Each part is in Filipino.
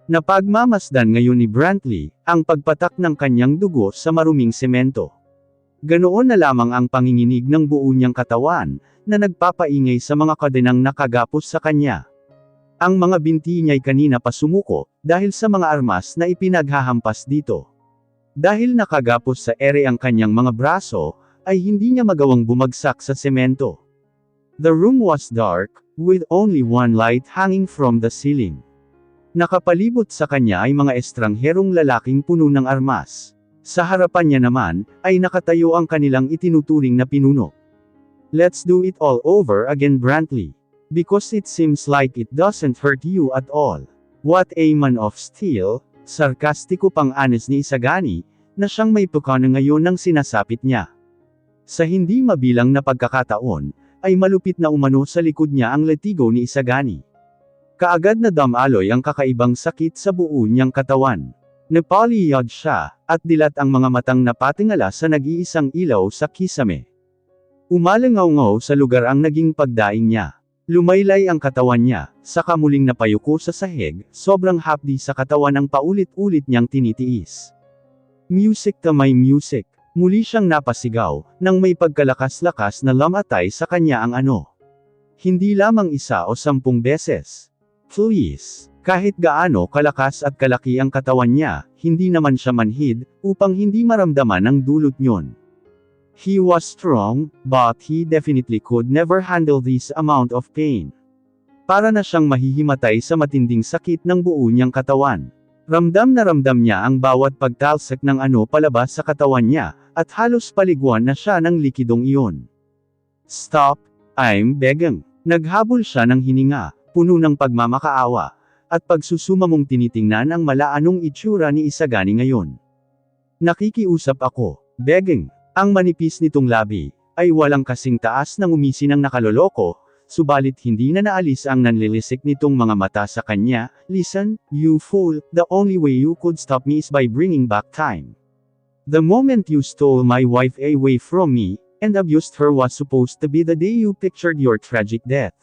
Napagmamasdan ngayon ni Brantley, ang pagpatak ng kanyang dugo sa maruming semento. Ganoon na lamang ang panginginig ng buo niyang katawan, na nagpapaingay sa mga kadenang nakagapos sa kanya. Ang mga binti niya'y kanina pa sumuko, dahil sa mga armas na ipinaghahampas dito. Dahil nakagapos sa ere ang kanyang mga braso, ay hindi niya magawang bumagsak sa semento. The room was dark, with only one light hanging from the ceiling. Nakapalibot sa kanya ay mga estrangherong lalaking puno ng armas. Sa harapan niya naman, ay nakatayo ang kanilang itinuturing na pinuno. Let's do it all over again, Brantley. Because it seems like it doesn't hurt you at all. What a man of steel, sarkastiko pang anes ni Isagani, na siyang may pukana ngayon ng sinasapit niya. Sa hindi mabilang na pagkakataon, ay malupit na umano sa likod niya ang latigo ni Isagani. Kaagad na damaloy ang kakaibang sakit sa buo niyang katawan. Napaliyod siya, at dilat ang mga matang napatingala sa nag-iisang ilaw sa kisame. Umalangaw-ngaw sa lugar ang naging pagdaing niya. Lumaylay ang katawan niya, saka muling napayuko sa sahig, sobrang hapdi sa katawan ang paulit-ulit niyang tinitiis. Music to my music. Muli siyang napasigaw, nang may pagkalakas-lakas na lamatay sa kanya ang ano. Hindi lamang 1 o 10 beses. Please. Kahit gaano kalakas at kalaki ang katawan niya, hindi naman siya manhid, upang hindi maramdaman ang dulot niyon. He was strong, but he definitely could never handle this amount of pain. Para na siyang mahihimatay sa matinding sakit ng buo niyang katawan. Ramdam na ramdam niya ang bawat pagtalsik ng ano palabas sa katawan niya, at halos paliguan na siya ng likidong iyon. Stop, I'm begging. Naghabol siya ng hininga, puno ng pagmamakaawa, at pagsusumamong tinitingnan ang malaanong itsura ni Isagani ngayon. Nakikiusap ako, begging. Ang manipis nitong labi, ay walang kasing taas ng umisi ng nakaloloko, subalit hindi na naalis ang nanlilisik nitong mga mata sa kanya. Listen, you fool, the only way you could stop me is by bringing back time. The moment you stole my wife away from me, and abused her was supposed to be the day you pictured your tragic death.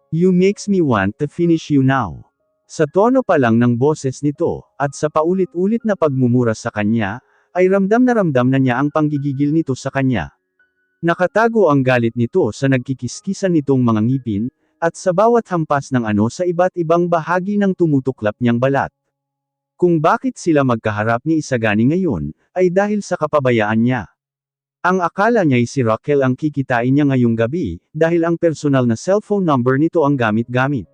You makes me want to finish you now. Sa tono pa lang ng boses nito, at sa paulit-ulit na pagmumura sa kanya, ay ramdam na niya ang panggigigil nito sa kanya. Nakatago ang galit nito sa nagkikiskisan nitong mga ngipin, at sa bawat hampas ng ano sa iba't ibang bahagi ng tumutuklap niyang balat. Kung bakit sila magkaharap ni Isagani ngayon, ay dahil sa kapabayaan niya. Ang akala niya'y si Raquel ang kikitain niya ngayong gabi, dahil ang personal na cellphone number nito ang gamit-gamit.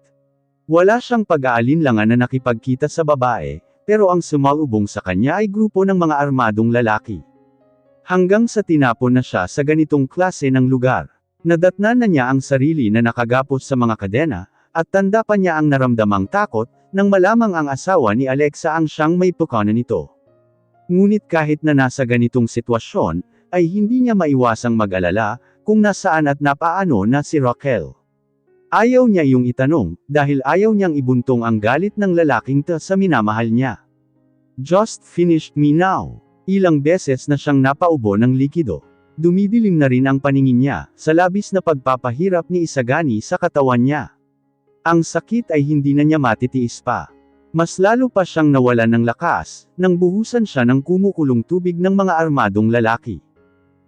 Wala siyang pag-aalinlangan na nakipagkita sa babae, pero ang sumalubong sa kanya ay grupo ng mga armadong lalaki. Hanggang sa tinapon na siya sa ganitong klase ng lugar. Nadatnan na niya ang sarili na nakagapos sa mga kadena, at tanda pa niya ang naramdamang takot, nang malamang ang asawa ni Alexa ang siyang may pukana nito. Ngunit kahit na nasa ganitong sitwasyon, ay hindi niya maiwasang mag-alala, kung nasaan at napaano na si Raquel. Ayaw niya iyong itanong, dahil ayaw niyang ibuntong ang galit ng lalaking ta sa minamahal niya. Just finished me now. Ilang beses na siyang napaubo ng likido. Dumidilim na rin ang paningin niya, sa labis na pagpapahirap ni Isagani sa katawan niya. Ang sakit ay hindi na niya matitiis pa. Mas lalo pa siyang nawalan ng lakas, nang buhusan siya ng kumukulong tubig ng mga armadong lalaki.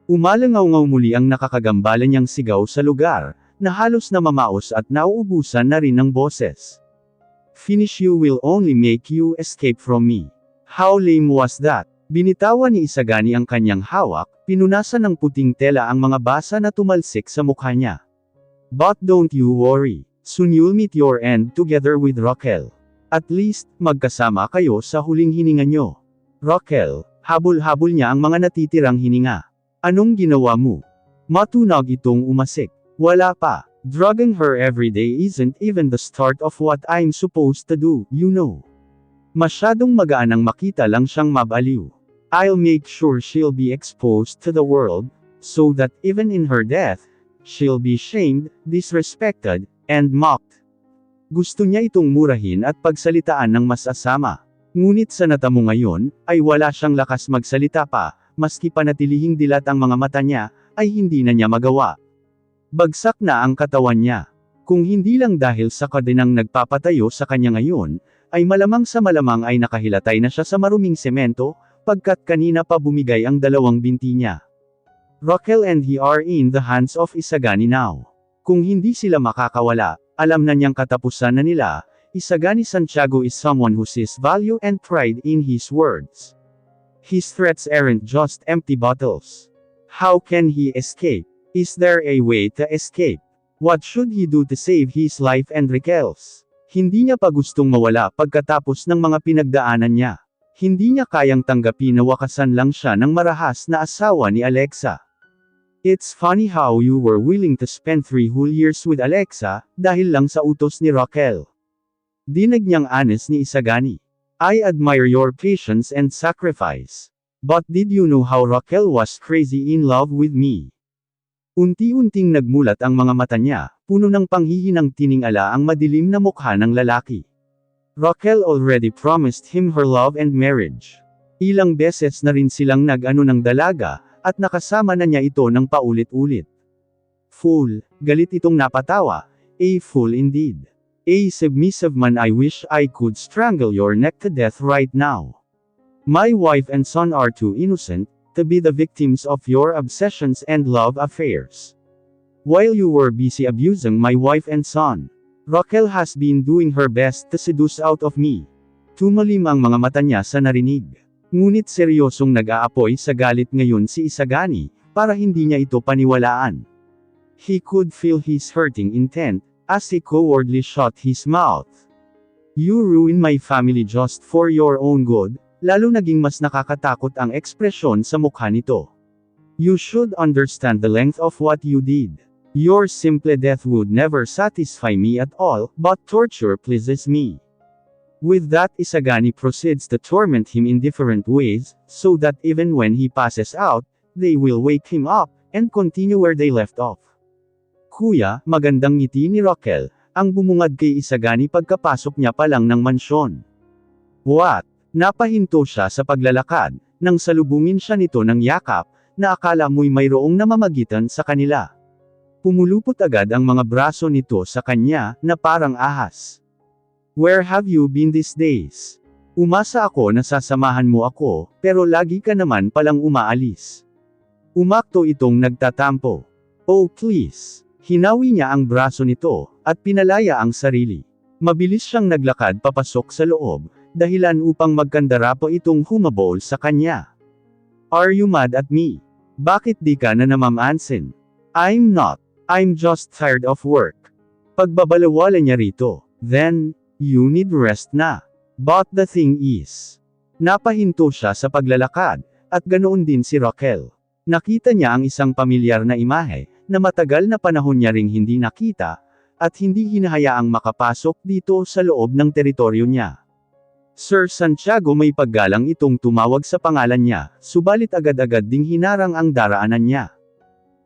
Umalangaw-ngaw muli ang nakakagambala niyang sigaw sa lugar, na halos na mamaos at nauubusan na rin ng boses. Finish you will only make you escape from me. How lame was that? Binitawan ni Isagani ang kanyang hawak, pinunasan ng puting tela ang mga basa na tumalsik sa mukha niya. But don't you worry, soon you'll meet your end together with Raquel. At least, magkasama kayo sa huling hininga nyo. Raquel, habol-habol niya ang mga natitirang hininga. Anong ginawa mo? Matunog itong umasik. Wala pa. Drugging her every day isn't even the start of what I'm supposed to do, you know. Masyadong magaan ang makita lang siyang mabaliw. I'll make sure she'll be exposed to the world, so that even in her death, she'll be shamed, disrespected, and mocked. Gusto niya itong murahin at pagsalitaan ng mas asama. Ngunit sa natamo ngayon, ay wala siyang lakas magsalita pa, maski panatilihing dilat ang mga mata niya, ay hindi na niya magawa. Bagsak na ang katawan niya. Kung hindi lang dahil sa kadenang nagpapatayo sa kanya ngayon, ay malamang sa malamang ay nakahilatay na siya sa maruming semento, pagkat kanina pa bumigay ang dalawang binti niya. Raquel and he are in the hands of Isagani now. Kung hindi sila makakawala, alam na niyang katapusan na nila. Isagani Santiago is someone who sees value and pride in his words. His threats aren't just empty bottles. How can he escape? Is there a way to escape? What should he do to save his life and Raquel's? Hindi niya pa gustong mawala pagkatapos ng mga pinagdaanan niya. Hindi niya kayang tanggapin na wakasan lang siya ng marahas na asawa ni Alexa. It's funny how you were willing to spend 3 whole years with Alexa, dahil lang sa utos ni Raquel. Dinag niyang honest ni Isagani. I admire your patience and sacrifice. But did you know how Raquel was crazy in love with me? Unti-unting nagmulat ang mga mata niya, puno ng panghihinang tiningala ang madilim na mukha ng lalaki. Raquel already promised him her love and marriage. Ilang beses na rin silang nag-ano ng dalaga, at nakasama na niya ito ng paulit-ulit. Fool, galit itong napatawa, a fool indeed. A submissive man, I wish I could strangle your neck to death right now. My wife and son are too innocent to be the victims of your obsessions and love affairs. While you were busy abusing my wife and son, Raquel has been doing her best to seduce out of me. Tumalim ang mga mata niya sa narinig. Ngunit seryosong nag-aapoy sa galit ngayon si Isagani, para hindi niya ito paniwalaan. He could feel his hurting intent, as he cowardly shut his mouth. You ruin my family just for your own good, lalo naging mas nakakatakot ang ekspresyon sa mukha nito. You should understand the length of what you did. Your simple death would never satisfy me at all, but torture pleases me. With that, Isagani proceeds to torment him in different ways, so that even when he passes out, they will wake him up, and continue where they left off. Kuya, magandang ngiti ni Raquel, ang bumungad kay Isagani pagkapasok niya pa lang ng mansyon. What? Napahinto siya sa paglalakad, nang salubungin siya nito ng yakap, na akala mo'y mayroong namamagitan sa kanila. Pumulupot agad ang mga braso nito sa kanya, na parang ahas. Where have you been these days? Umasa ako na sasamahan mo ako, pero lagi ka naman palang umaalis. Umakto itong nagtatampo. Oh please. Hinawi niya ang braso nito, at pinalaya ang sarili. Mabilis siyang naglakad papasok sa loob, dahilan upang magkandarapo itong humabol sa kanya. Are you mad at me? Bakit di ka na namamansin? I'm not. I'm just tired of work. Pagbabalawala niya rito. Then, you need rest na. But the thing is, napahinto siya sa paglalakad, at ganoon din si Raquel. Nakita niya ang isang pamilyar na imahe, na matagal na panahon niya ring hindi nakita, at hindi hinahayaang makapasok dito sa loob ng teritoryo niya. Sir Santiago, may paggalang itong tumawag sa pangalan niya, subalit agad-agad ding hinarang ang daraanan niya.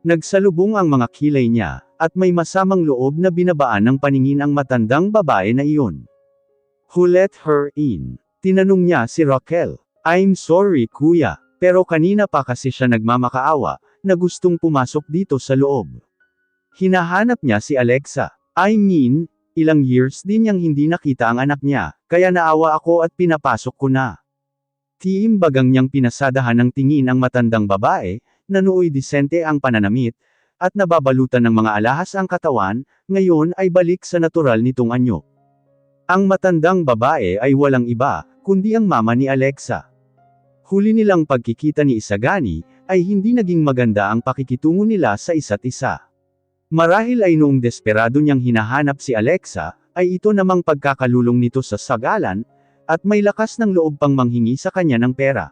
Nagsalubong ang mga kilay niya, at may masamang loob na binabaan ng paningin ang matandang babae na iyon. Who let her in? Tinanong niya si Raquel. I'm sorry kuya, pero kanina pa kasi siya nagmamakaawa, na gustong pumasok dito sa loob. Hinahanap niya si Alexa. I mean, ilang years din niyang hindi nakita ang anak niya, kaya naawa ako at pinapasok ko na. Tiimbagang niyang pinasadahan ng tingin ang matandang babae, na nooy disente ang pananamit, at nababalutan ng mga alahas ang katawan, ngayon ay balik sa natural nitong anyo. Ang matandang babae ay walang iba, kundi ang mama ni Alexa. Huli nilang pagkikita ni Isagani, ay hindi naging maganda ang pakikitungo nila sa isa't isa. Marahil ay noong desperado niyang hinahanap si Alexa, ay ito namang pagkakalulong nito sa sagalan, at may lakas ng loob pang manghingi sa kanya ng pera.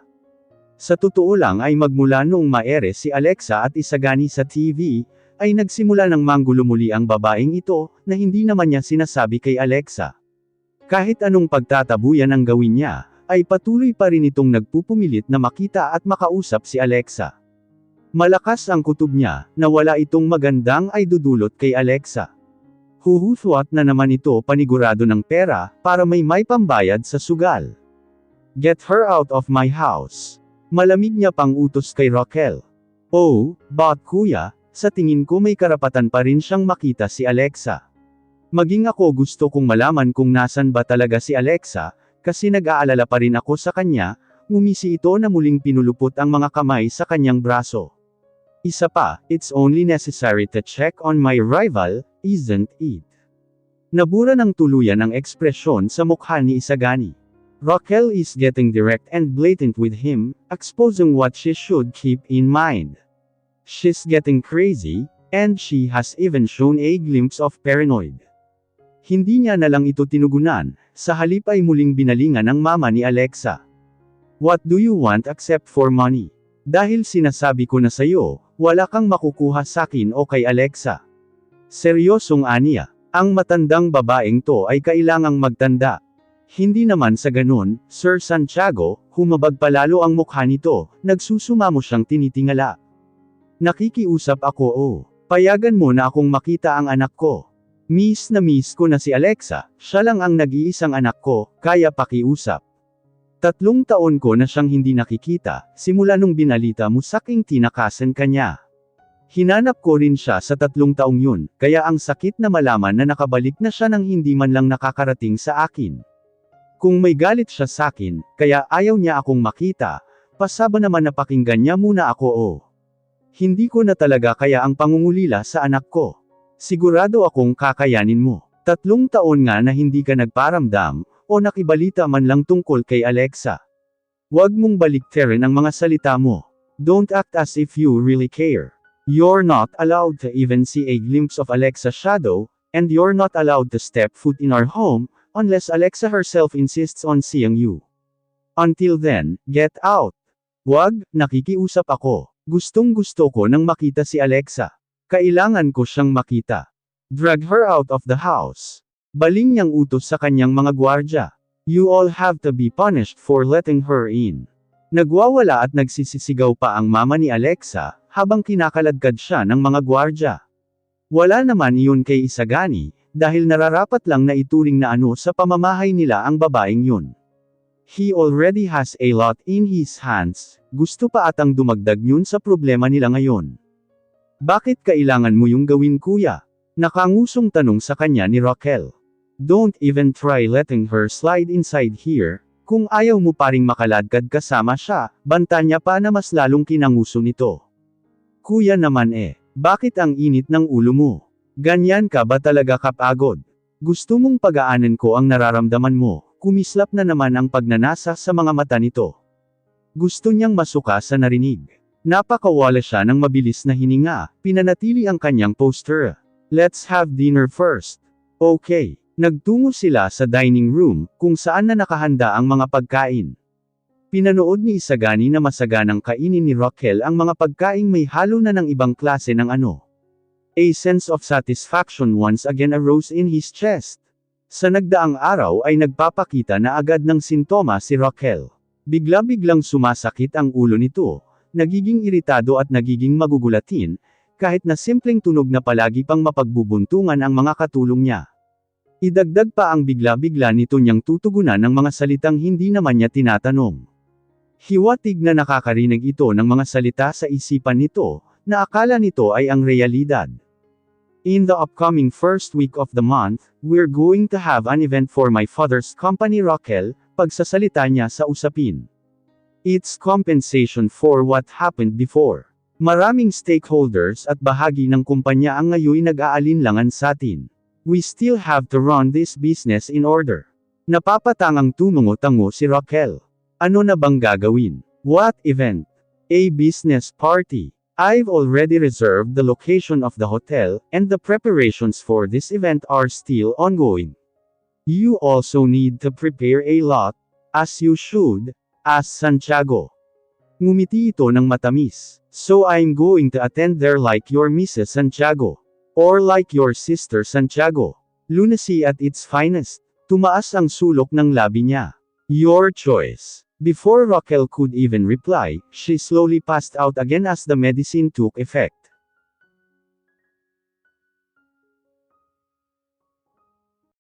Sa totoo lang ay magmula noong maere si Alexa at Isagani sa TV, ay nagsimula ng manggulo muli ang babaeng ito, na hindi naman niya sinasabi kay Alexa. Kahit anong pagtatabuyan ang gawin niya, ay patuloy pa rin itong nagpupumilit na makita at makausap si Alexa. Malakas ang kutob niya, na wala itong magandang ay dudulot kay Alexa. Huhuthwat na naman ito panigurado ng pera, para may pambayad sa sugal. Get her out of my house. Malamig niya pang utos kay Raquel. Oh, but kuya, sa tingin ko may karapatan pa rin siyang makita si Alexa. Maging ako gusto kong malaman kung nasan ba talaga si Alexa, kasi nag-aalala pa rin ako sa kanya. Ngumisi ito na muling pinulupot ang mga kamay sa kanyang braso. Isa pa, it's only necessary to check on my rival, isn't it? Nabura ng tuluyan ang ekspresyon sa mukha ni Isagani. Raquel is getting direct and blatant with him, exposing what she should keep in mind. She's getting crazy, and she has even shown a glimpse of paranoid. Hindi niya na lang ito tinugunan, sa halip ay muling binalingan ng mama ni Alexa. What do you want except for money? Dahil sinasabi ko na sayo, wala kang makukuha sakin o kay Alexa. Seryosong aniya, ang matandang babaeng to ay kailangang magtanda. Hindi naman sa ganun, Sir Santiago, humabag palalo ang mukha nito, nagsusumamo siyang tinitingala. Nakikiusap ako payagan mo na akong makita ang anak ko. Miss na miss ko na si Alexa, siya lang ang nag-iisang anak ko, kaya pakiusap. 3 taon ko na siyang hindi nakikita, simula nung binalita mo saking tinakasan kanya. Hinanap ko rin siya sa 3 taong yun, kaya ang sakit na malaman na nakabalik na siya nang hindi man lang nakakarating sa akin. Kung may galit siya sakin, kaya ayaw niya akong makita, pasaba naman na pakinggan niya muna ako Hindi ko na talaga kaya ang pangungulila sa anak ko. Sigurado akong kakayanin mo. 3 taon nga na hindi ka nagparamdam, o nakibalita man lang tungkol kay Alexa. Huwag mong baliktarin ang mga salita mo. Don't act as if you really care. You're not allowed to even see a glimpse of Alexa's shadow, and you're not allowed to step foot in our home, unless Alexa herself insists on seeing you. Until then, get out. Wag, nakikiusap ako. Gustong-gusto ko nang makita si Alexa. Kailangan ko siyang makita. Drag her out of the house. Baling niyang utos sa kanyang mga gwardya. You all have to be punished for letting her in. Nagwawala at nagsisisigaw pa ang mama ni Alexa, habang kinakaladkad siya ng mga gwardya. Wala naman iyon kay Isagani, dahil nararapat lang na ituring na sa pamamahay nila ang babaeng yun. He already has a lot in his hands, gusto pa atang dumagdag yun sa problema nila ngayon. Bakit kailangan mo yung gawin kuya? Nakangusong tanong sa kanya ni Raquel. Don't even try letting her slide inside here, kung ayaw mo paring makaladkad kasama siya, banta niya pa na mas lalong kinanguso nito. Kuya naman bakit ang init ng ulo mo? Ganyan ka ba talaga kapagod? Gusto mong pagaanan ko ang nararamdaman mo, kumislap na naman ang pagnanasa sa mga mata nito. Gusto niyang masuka sa narinig. Napakawala siya ng mabilis na hininga, pinanatili ang kanyang posture. Let's have dinner first. Okay. Nagtungo sila sa dining room, kung saan na nakahanda ang mga pagkain. Pinanood ni Isagani na masaganang kainin ni Raquel ang mga pagkaing may halo na ng ibang klase ng A sense of satisfaction once again arose in his chest. Sa nagdaang araw ay nagpapakita na agad ng sintoma si Raquel. Bigla-biglang sumasakit ang ulo nito, nagiging iritado at nagiging magugulatin, kahit na simpleng tunog na palagi pang mapagbubuntungan ang mga katulong niya. Idagdag pa ang bigla-bigla nito niyang tutugunan ng mga salitang hindi naman niya tinatanong. Hiwatig na nakakarinig ito ng mga salita sa isipan nito, na akala nito ay ang realidad. In the upcoming first week of the month, we're going to have an event for my father's company Raquel, pagsasalita niya sa usapin. It's compensation for what happened before. Maraming stakeholders at bahagi ng kumpanya ang ngayon nag-aalinlangan sa atin. We still have to run this business in order. Napapatangang tumungo-tango si Raquel. Ano na bang gagawin? What event? A business party. I've already reserved the location of the hotel, and the preparations for this event are still ongoing. You also need to prepare a lot, as you should, asked Santiago. Ngumiti ito ng matamis. So I'm going to attend there like your Mrs. Santiago. Or like your sister Santiago. Lunacy at its finest. Tumaas ang sulok ng labi niya. Your choice. Before Raquel could even reply, she slowly passed out again as the medicine took effect.